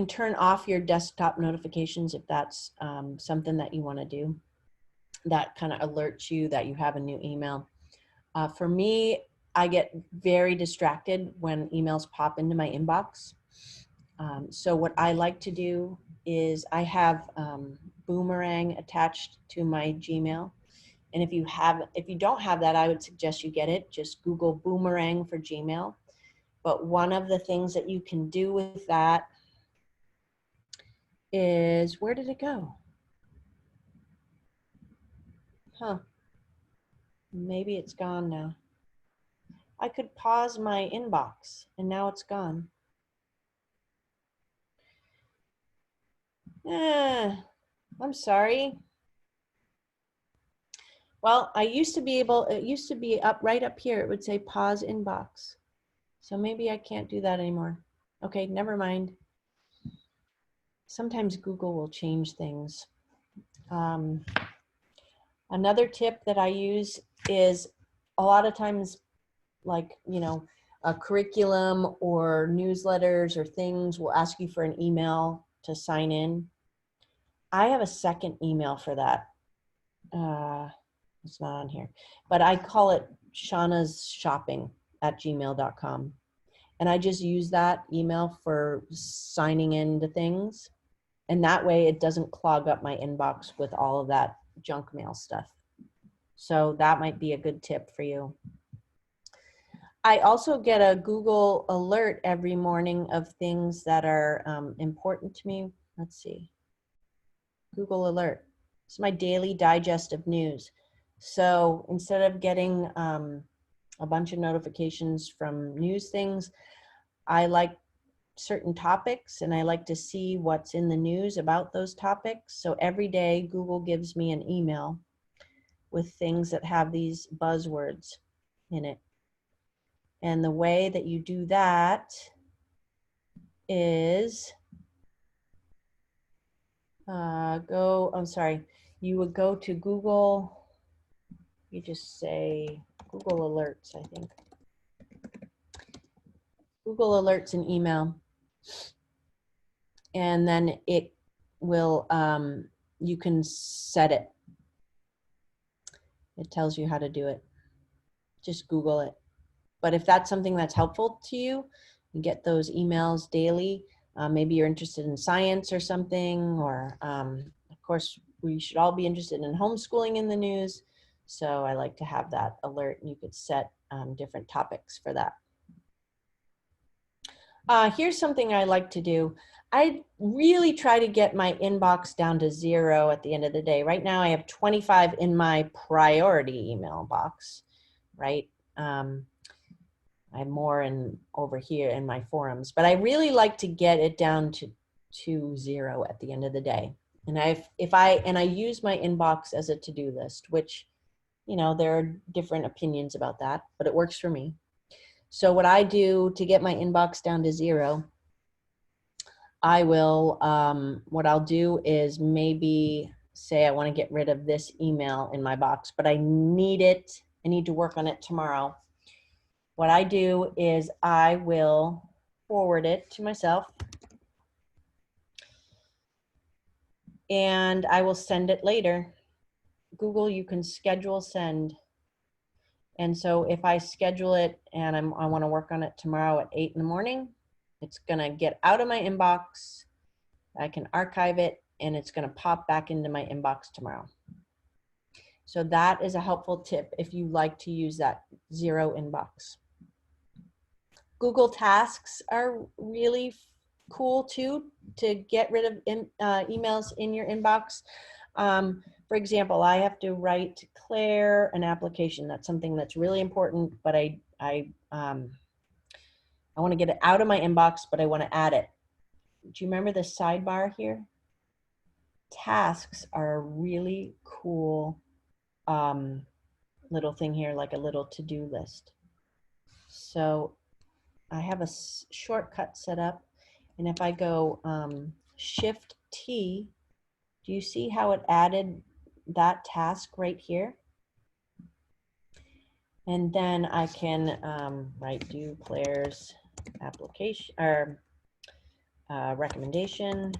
turn off your desktop notifications if that's something that you want to do. That kind of alerts you that you have a new email. For me, I get very distracted when emails pop into my inbox. So what I like to do is I have Boomerang attached to my Gmail. And if you don't have that, I would suggest you get it. Just Google Boomerang for Gmail. But one of the things that you can do with that is, where did it go? Huh. Maybe it's gone now. I could pause my inbox and now it's gone. I'm sorry. Well, it used to be up right up here. It would say pause inbox. So maybe I can't do that anymore. Okay, never mind. Sometimes Google will change things. Another tip that I use is a lot of times, like, a curriculum or newsletters or things will ask you for an email to sign in. I have a second email for that. It's not on here, but I call it Shauna's Shopping at gmail.com. And I just use that email for signing into things. And that way it doesn't clog up my inbox with all of that junk mail stuff. So that might be a good tip for you. I also get a Google alert every morning of things that are important to me. Let's see. Google alert. It's my daily digest of news. So instead of getting a bunch of notifications from news things, I like certain topics and I like to see what's in the news about those topics. So every day Google gives me an email with things that have these buzzwords in it. And the way that you do that is you would go to Google, you just say Google Alerts, I think. Google Alerts and email. And then it will, you can set it. It tells you how to do it. Just Google it. But if that's something that's helpful to you, you get those emails daily. Maybe you're interested in science or something, or of course, we should all be interested in homeschooling in the news. So I like to have that alert, and you could set different topics for that. Here's something I like to do. I really try to get my inbox down to 0 at the end of the day. Right now I have 25 in my priority email box, right? I have more over here in my forums, but I really like to get it down to 0 at the end of the day. And I use my inbox as a to-do list, which, there are different opinions about that, but it works for me. So what I do to get my inbox down to 0, I will, what I'll do is maybe say I want to get rid of this email in my box, but I need to work on it tomorrow. What I do is I will forward it to myself and I will send it later. Google, you can schedule send. And so if I schedule it and I want to work on it tomorrow at 8 in the morning, it's going to get out of my inbox. I can archive it and it's going to pop back into my inbox tomorrow. So that is a helpful tip if you like to use that 0 inbox. Google Tasks are really cool too, to get rid of emails in your inbox. For example, I have to write Claire an application. That's something that's really important, but I want to get it out of my inbox, but I want to add it. Do you remember the sidebar here? Tasks are a really cool little thing here, like a little to-do list. So I have a shortcut set up, and if I go Shift T, do you see how it added that task right here. And then I can write do Claire's application or recommendation.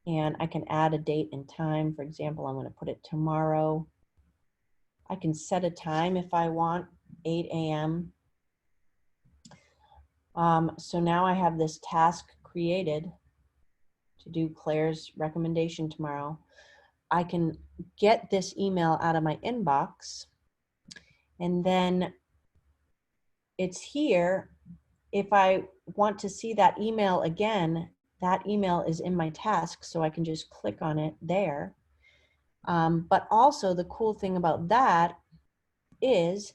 And I can add a date and time. For example, I'm going to put it tomorrow. I can set a time if I want, 8 a.m. So now I have this task created to do Claire's recommendation tomorrow. I can get this email out of my inbox, and then it's here. If I want to see that email again, that email is in my task, so I can just click on it there. But also the cool thing about that is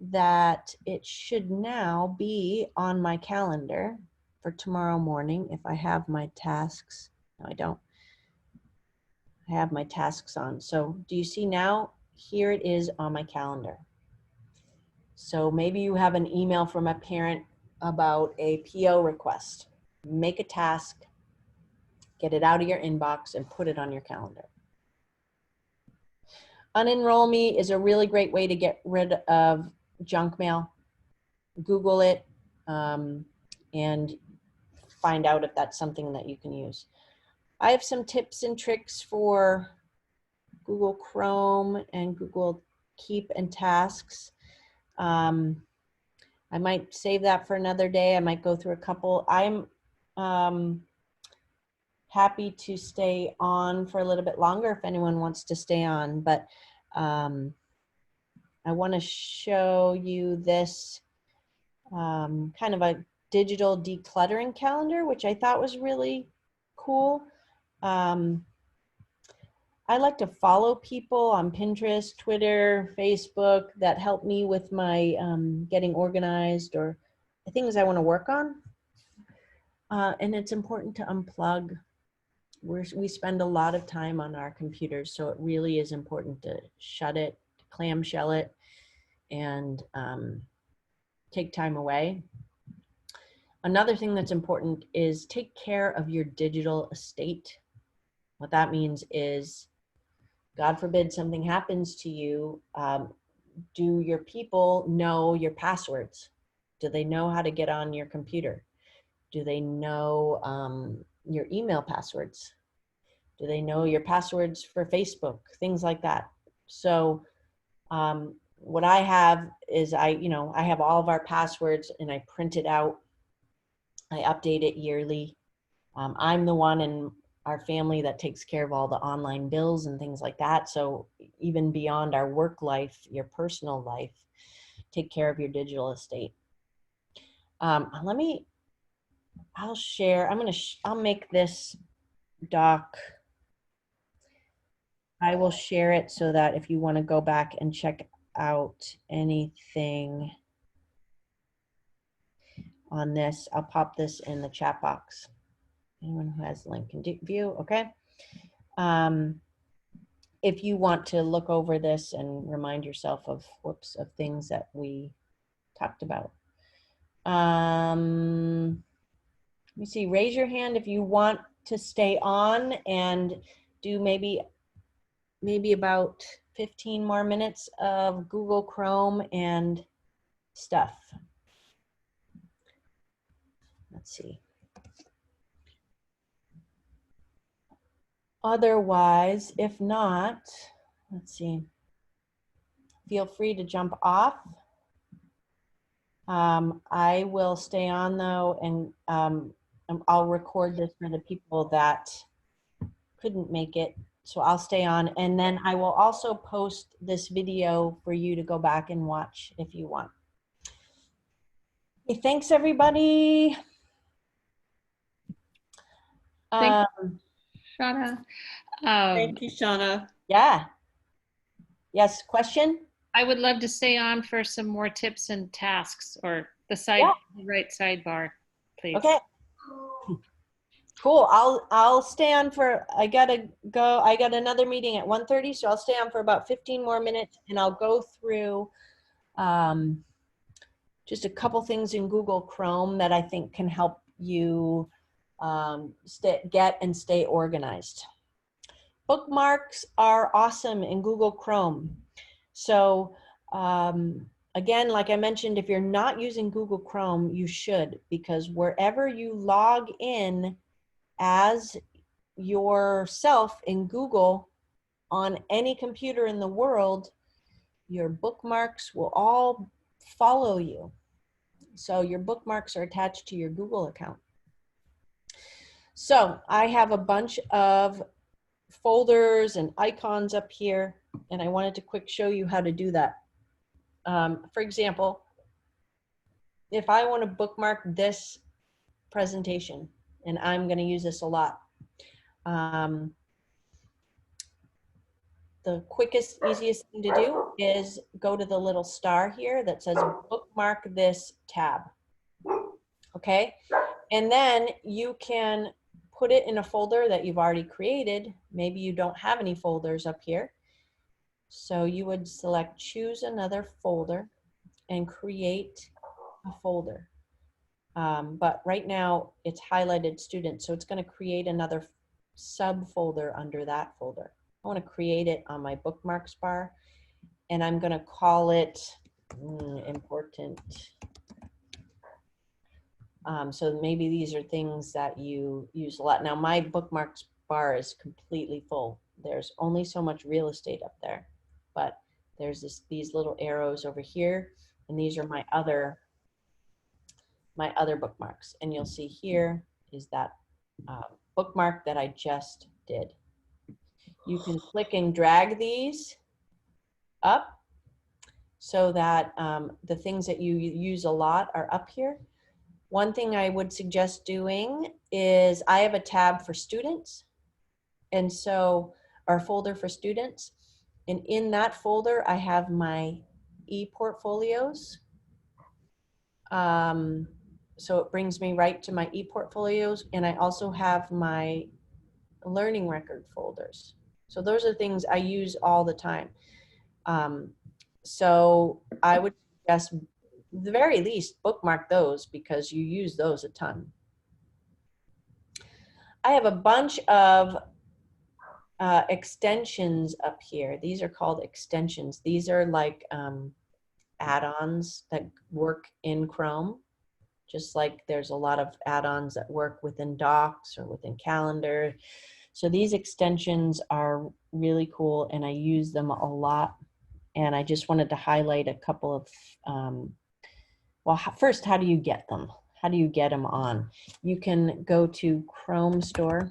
that it should now be on my calendar for tomorrow morning if I have my tasks. No, I don't. I have my tasks on. So do you see now? Here it is on my calendar. So maybe you have an email from a parent about a PO request. Make a task, get it out of your inbox, and put it on your calendar. Unenroll Me is a really great way to get rid of junk mail. Google it and find out if that's something that you can use. I have some tips and tricks for Google Chrome and Google Keep and Tasks. I might save that for another day. I might go through a couple. I'm happy to stay on for a little bit longer if anyone wants to stay on, but I want to show you this kind of a digital decluttering calendar, which I thought was really cool. I like to follow people on Pinterest, Twitter, Facebook that help me with my getting organized or the things I want to work on. And it's important to unplug. We spend a lot of time on our computers, so it really is important to shut it, clamshell it, and take time away. Another thing that's important is take care of your digital estate. What that means is, God forbid something happens to you, do your people know your passwords? Do they know how to get on your computer? Do they know your email passwords? Do they know your passwords for Facebook? Things like that. So what I have is I have all of our passwords and I print it out. I update it yearly. I'm the one in our family that takes care of all the online bills and things like that. So even beyond our work life, your personal life, take care of your digital estate. I'll share, I'll make this doc. I will share it so that if you want to go back and check out anything on this, I'll pop this in the chat box. Anyone who has the link can view, okay? If you want to look over this and remind yourself of, of things that we talked about. Let me see, raise your hand if you want to stay on and do maybe about 15 more minutes of Google Chrome and stuff. Let's see. Otherwise, if not, let's see. Feel free to jump off. I will stay on though, and I'll record this for the people that couldn't make it. So I'll stay on, and then I will also post this video for you to go back and watch if you want. Okay, thanks everybody. Thank Shauna. Thank you, Shauna. Yeah. Yes, question? I would love to stay on for some more tips and tasks, or the right sidebar, please. Okay. Cool. I'll stay on for, I gotta go. I got another meeting at 1:30, so I'll stay on for about 15 more minutes, and I'll go through just a couple things in Google Chrome that I think can help you get and stay organized. bookmarks are awesome in Google Chrome. So again, like I mentioned, if you're not using Google Chrome, you should, because wherever you log in as yourself in Google on any computer in the world, your bookmarks will all follow you. So your bookmarks are attached to your Google account. So I have a bunch of folders and icons up here, and I wanted to quick show you how to do that. For example, if I want to bookmark this presentation, and I'm going to use this a lot, the quickest, easiest thing to do is go to the little star here that says bookmark this tab. Okay, and then you can put it in a folder that you've already created. Maybe you don't have any folders up here. So you would select choose another folder and create a folder. But right now it's highlighted students, so it's going to create another subfolder under that folder. I want to create it on my bookmarks bar, and I'm going to call it important. So maybe these are things that you use a lot. Now my bookmarks bar is completely full. There's only so much real estate up there, but there's these little arrows over here, and these are my other bookmarks. And you'll see here is that bookmark that I just did. You can click and drag these up so that the things that you use a lot are up here. One thing I would suggest doing is I have a tab for students, and so our folder for students, and in that folder I have my e-portfolios. So it brings me right to my e-portfolios, and I also have my learning record folders. So those are things I use all the time. So I would suggest, the very least, bookmark those because you use those a ton. I have a bunch of extensions up here. These are called extensions. These are like add-ons that work in Chrome, just like there's a lot of add-ons that work within Docs or within Calendar. So these extensions are really cool, and I use them a lot. And I just wanted to highlight a couple of, well, first, how do you get them? How do you get them on? You can go to Chrome Store,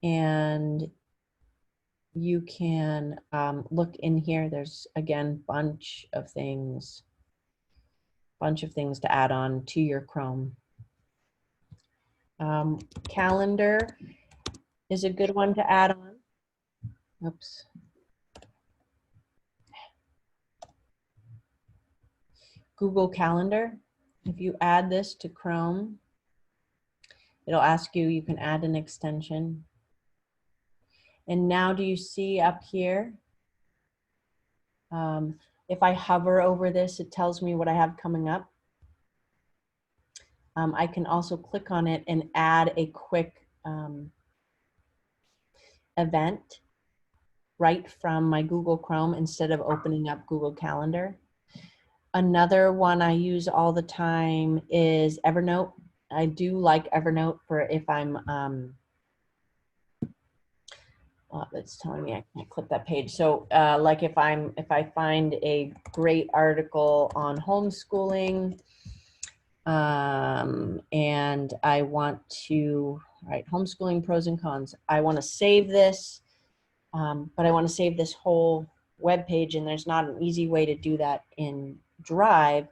and you can look in here. There's, again, bunch of things to add on to your Chrome. Calendar is a good one to add on. Oops. Google Calendar. If you add this to Chrome, it'll ask you, you can add an extension. And now do you see up here? If I hover over this, it tells me what I have coming up. I can also click on it and add a quick event right from my Google Chrome instead of opening up Google Calendar. Another one I use all the time is Evernote. I do like Evernote for if I'm, it's telling me I can't click that page. So like if I find a great article on homeschooling, and I want to, all right, homeschooling pros and cons. I want to save this, but I want to save this whole web page, and there's not an easy way to do that in Drive.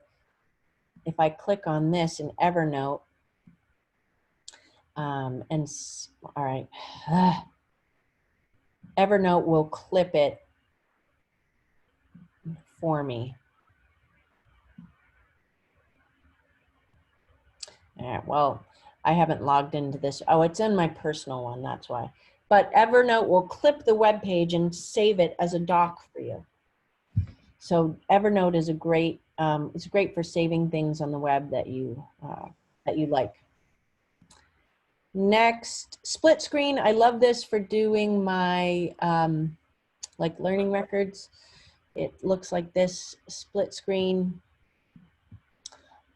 If I click on this in Evernote, all right, Evernote will clip it for me. Yeah, well, I haven't logged into this. Oh, it's in my personal one, that's why. But Evernote will clip the web page and save it as a doc for you. So Evernote is a great, it's great for saving things on the web that you like. Next, split screen. I love this for doing my like learning records. It looks like this, split screen.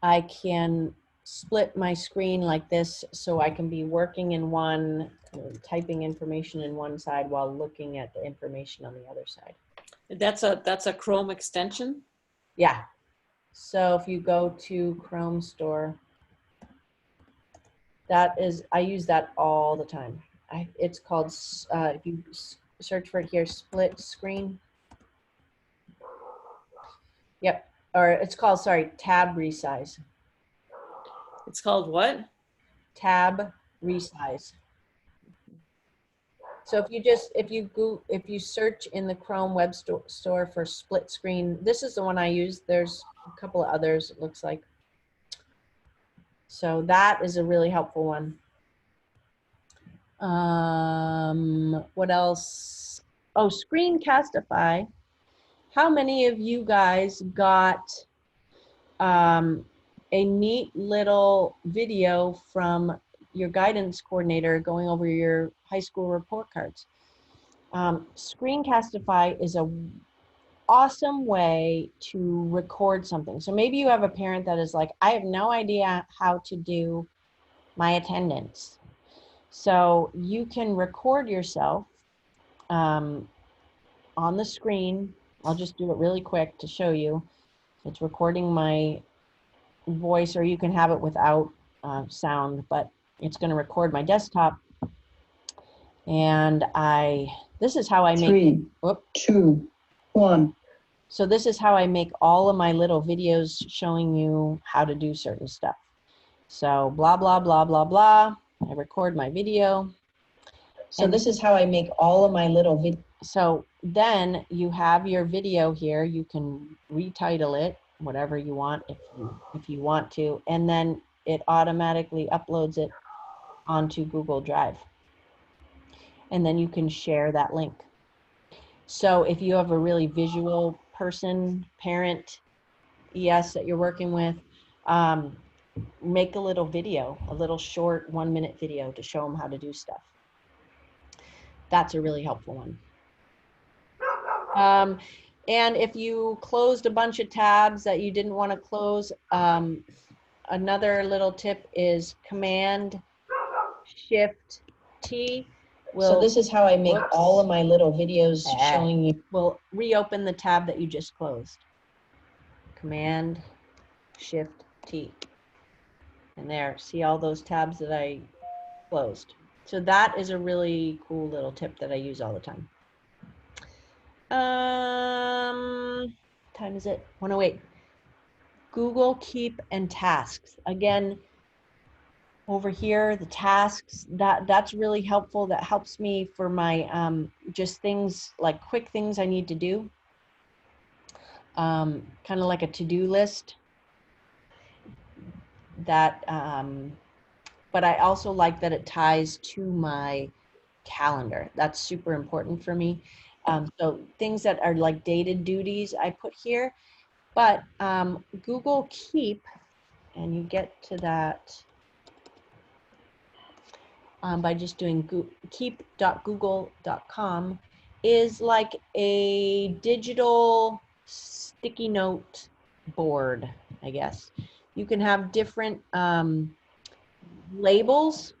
I can split my screen like this so I can be working in one, typing information in one side while looking at the information on the other side. That's a Chrome extension? Yeah. So if you go to Chrome Store, that is, I use that all the time. It's called, if you search for it here, split screen. Yep. Or it's called, sorry, tab resize. It's called what? Tab resize. So if you search in the Chrome web store for split screen, this is the one I use. There's a couple of others, it looks like. So that is a really helpful one. What else? Oh, Screencastify. How many of you guys got a neat little video from your guidance coordinator going over your high school report cards? Screencastify is a awesome way to record something. So maybe you have a parent that is like, I have no idea how to do my attendance. So you can record yourself on the screen. I'll just do it really quick to show you. It's recording my voice, or you can have it without sound, but it's going to record my desktop. And this is how I make 3, 2, 1. So this is how I make all of my little videos showing you how to do certain stuff. So blah, blah, blah, blah, blah. I record my video. So this is how I make all of my little videos. So then you have your video here. You can retitle it, whatever you want, if you want to, and then it automatically uploads it onto Google Drive. And then you can share that link. So if you have a really visual person, parent, ES that you're working with, make a little video, a little short 1-minute video to show them how to do stuff. That's a really helpful one. And if you closed a bunch of tabs that you didn't want to close, another little tip is Command Shift T. So this is how I make all of my little videos showing you. We'll reopen the tab that you just closed. Command Shift T. And there, see all those tabs that I closed. So that is a really cool little tip that I use all the time. Time is it? 1:08. Google Keep and Tasks. Again, over here, the tasks, that's really helpful. That helps me for my just things like quick things I need to do. Kind of like a to-do list. That, but I also like that it ties to my calendar. That's super important for me. So things that are like dated duties I put here, but Google Keep, and you get to that by just doing keep.google.com, is like a digital sticky note board, I guess. You can have different labels.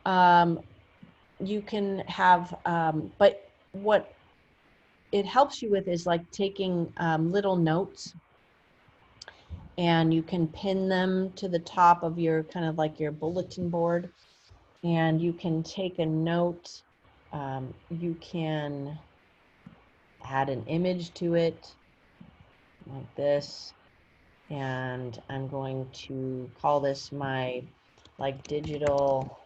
You can have, but what it helps you with is like taking little notes, and you can pin them to the top of your kind of like your bulletin board, and you can take a note. You can add an image to it like this. And I'm going to call this my like digital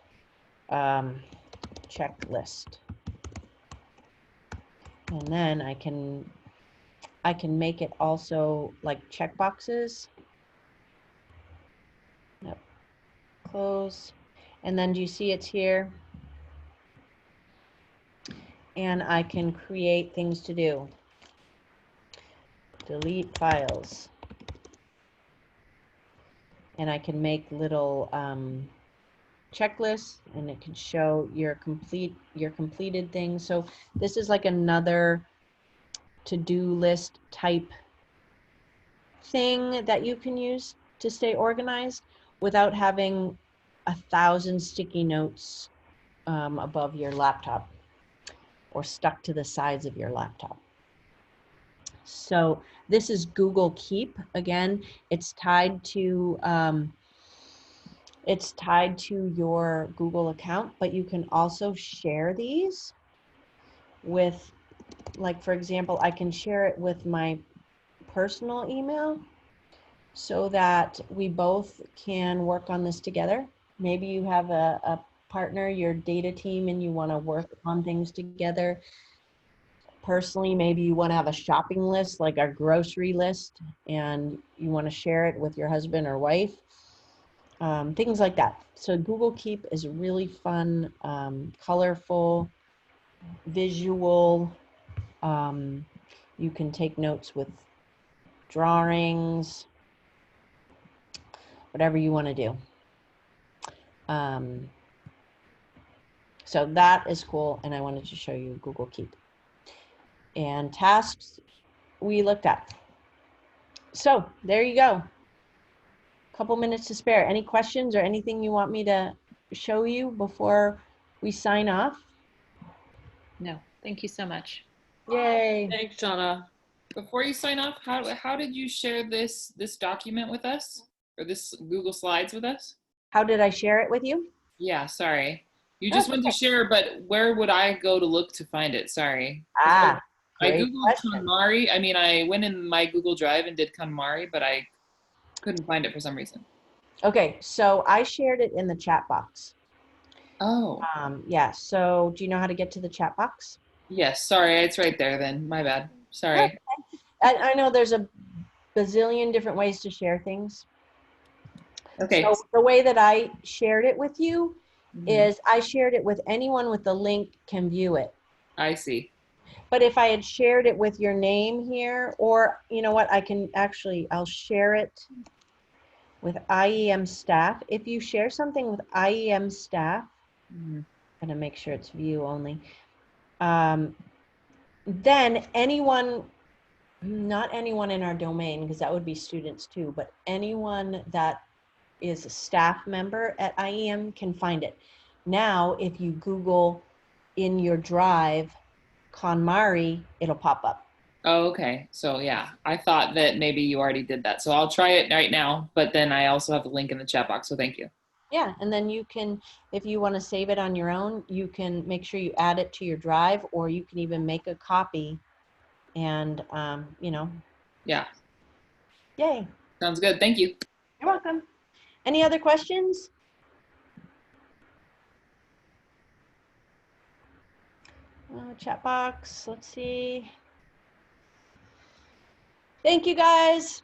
checklist. And then I can make it also like checkboxes. Yep. Close. And then do you see it's here? And I can create things to do. Delete files. And I can make little checklist, and it can show your completed things. So this is like another to-do list type thing that you can use to stay organized without having 1,000 sticky notes above your laptop or stuck to the sides of your laptop. So this is Google Keep. Again, it's tied to your Google account, but you can also share these with, like, for example, I can share it with my personal email so that we both can work on this together. Maybe you have a partner, your data team, and you want to work on things together. Personally, maybe you want to have a shopping list, like a grocery list, and you want to share it with your husband or wife. Things like that. So Google Keep is really fun, colorful, visual. You can take notes with drawings, whatever you want to do. So that is cool, and I wanted to show you Google Keep. And tasks we looked at. So there you go. Couple minutes to spare. Any questions or anything you want me to show you before we sign off? No, thank you so much. Yay. Thanks, Shauna. Before you sign off, how did you share this document with us, or this Google Slides with us? How did I share it with you? Yeah, sorry. You just went to share, but where would I go to look to find it? Sorry. Ah, I great Googled question. KonMari. I mean, I went in my Google Drive and did KonMari, but I couldn't find it for some reason. Okay, so I shared it in the chat box. Oh, Yeah, so do you know how to get to the chat box? yes. Sorry, it's right there then. My bad. Sorry. I know there's a bazillion different ways to share things. Okay. So the way that I shared it with you Mhm. is I shared it with anyone with the link can view it. I see. But if I had shared it with your name here, or you know what, I'll share it with IEM staff. If you share something with IEM staff, Mhm. I'm gonna make sure it's view only. Then anyone, not anyone in our domain, because that would be students too, but anyone that is a staff member at IEM can find it. Now, if you Google in your drive KonMari, it'll pop up. Oh, okay. So yeah, I thought that maybe you already did that. So I'll try it right now, but then I also have the link in the chat box. So thank you. Yeah, and then you can, if you want to save it on your own, you can make sure you add it to your drive, or you can even make a copy and, you know, Yeah. yay. Sounds good. Thank you. You're welcome. Any other questions? Chat box, let's see. Thank you guys.